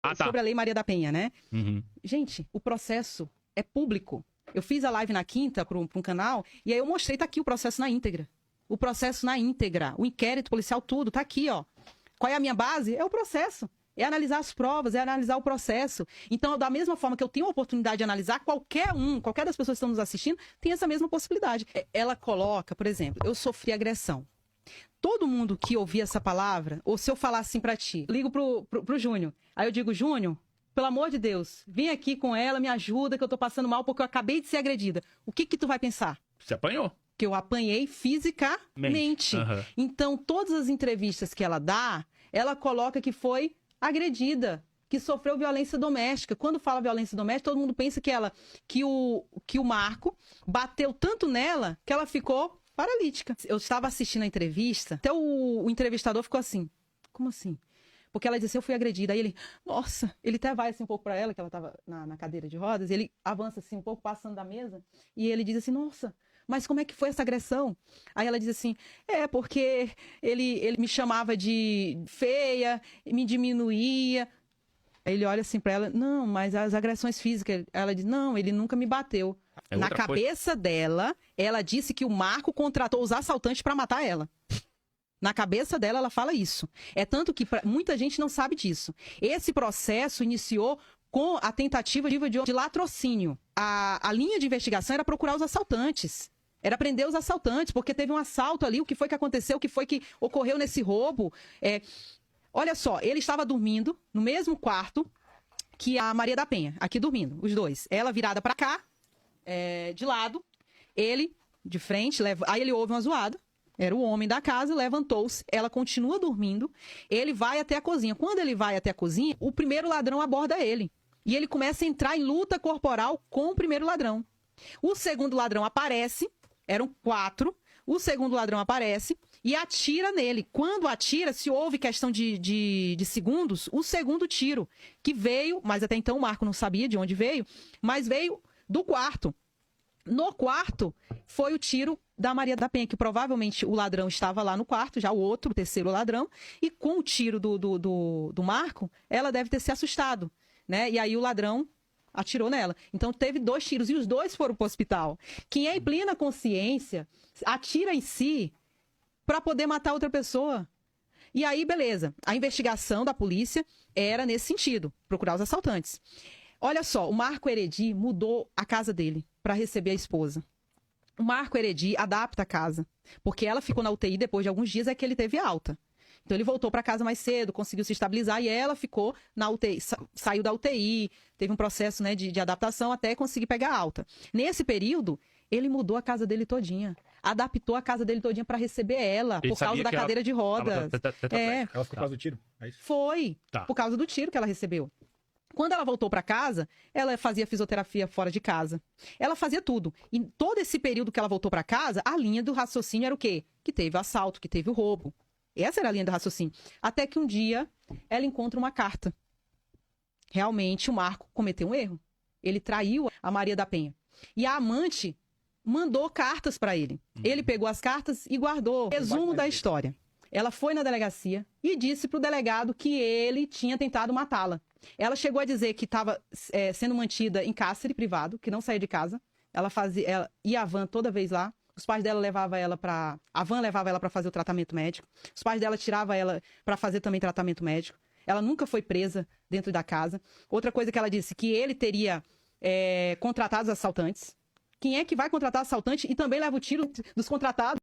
Ah, tá. Sobre a Lei Maria da Penha, né? Uhum. Gente, o processo é público. Eu fiz a live na quinta para um canal e aí eu mostrei, tá aqui o processo na íntegra. O processo na íntegra, o inquérito policial, tudo, tá aqui, ó. Qual é a minha base? É o processo. É analisar as provas, é analisar o processo. Então, da mesma forma que eu tenho a oportunidade de analisar, qualquer das pessoas que estão nos assistindo, tem essa mesma possibilidade. Ela coloca, por exemplo, eu sofri agressão. Todo mundo que ouvir essa palavra, ou se eu falar assim pra ti, ligo pro Júnior. Aí eu digo, Júnior, pelo amor de Deus, vem aqui com ela, me ajuda, que eu tô passando mal porque eu acabei de ser agredida. O que tu vai pensar? Você apanhou. Que eu apanhei fisicamente. Uhum. Então, todas as entrevistas que ela dá, ela coloca que foi agredida, que sofreu violência doméstica. Quando fala violência doméstica, todo mundo pensa que o Marco bateu tanto nela que ela ficou paralítica. Eu estava assistindo a entrevista, até o entrevistador ficou assim, como assim? Porque ela disse, eu fui agredida. Aí ele, nossa, ele até vai assim um pouco para ela, que ela estava na cadeira de rodas, e ele avança assim um pouco, passando da mesa, e ele diz assim, nossa, mas como é que foi essa agressão? Aí ela diz assim, porque ele me chamava de feia, me diminuía. Aí ele olha assim pra ela, não, mas as agressões físicas, ela diz, não, ele nunca me bateu. Na cabeça dela, ela disse que o Marco contratou os assaltantes pra matar ela. Na cabeça dela, ela fala isso. É tanto que muita gente não sabe disso. Esse processo iniciou com a tentativa de latrocínio. A linha de investigação era procurar os assaltantes. Era prender os assaltantes, porque teve um assalto ali, o que foi que aconteceu, o que foi que ocorreu nesse roubo. Olha só, ele estava dormindo no mesmo quarto que a Maria da Penha, aqui dormindo, os dois. Ela virada para cá, de lado, ele de frente, aí ele ouve uma zoada. Era o homem da casa, levantou-se, ela continua dormindo, ele vai até a cozinha. Quando ele vai até a cozinha, o primeiro ladrão aborda ele. E ele começa a entrar em luta corporal com o primeiro ladrão. O segundo ladrão aparece, eram 4, o segundo ladrão aparece e atira nele. Quando atira, se houve questão de segundos, o segundo tiro, que veio, mas até então o Marco não sabia de onde veio, mas veio do quarto. No quarto, foi o tiro da Maria da Penha, que provavelmente o ladrão estava lá no quarto, já o terceiro ladrão, e com o tiro do Marco, ela deve ter se assustado, né? E aí o ladrão atirou nela. Então teve 2 tiros e os 2 foram para o hospital. Quem é em plena consciência atira em si para poder matar outra pessoa. E aí, beleza. A investigação da polícia era nesse sentido, procurar os assaltantes. Olha só, o Marco Heredi mudou a casa dele para receber a esposa. O Marco Heredi adapta a casa, porque ela ficou na UTI depois de alguns dias, é que ele teve alta. Então ele voltou para casa mais cedo, conseguiu se estabilizar e ela ficou na UTI, saiu da UTI, teve um processo, né, de adaptação até conseguir pegar alta. Nesse período, ele mudou a casa dele todinha, adaptou a casa dele todinha para receber ela, por causa da cadeira de rodas. Ela ficou por causa do tiro? É isso? Foi, por causa do tiro que ela recebeu. Quando ela voltou para casa, ela fazia fisioterapia fora de casa. Ela fazia tudo. E todo esse período que ela voltou para casa, a linha do raciocínio era o quê? Que teve o assalto, que teve o roubo. Essa era a linha do raciocínio. Até que um dia, ela encontra uma carta. Realmente, o Marco cometeu um erro. Ele traiu a Maria da Penha. E a amante mandou cartas para ele. Ele pegou as cartas e guardou. Resumo da história. Ela foi na delegacia e disse para o delegado que ele tinha tentado matá-la. Ela chegou a dizer que estava sendo mantida em cárcere privado, que não saía de casa. Ela ia à van toda vez lá. Os pais dela levavam ela para... A van levava ela para fazer o tratamento médico. Os pais dela tiravam ela para fazer também tratamento médico. Ela nunca foi presa dentro da casa. Outra coisa que ela disse, que ele teria contratado os assaltantes. Quem é que vai contratar assaltante e também leva o tiro dos contratados?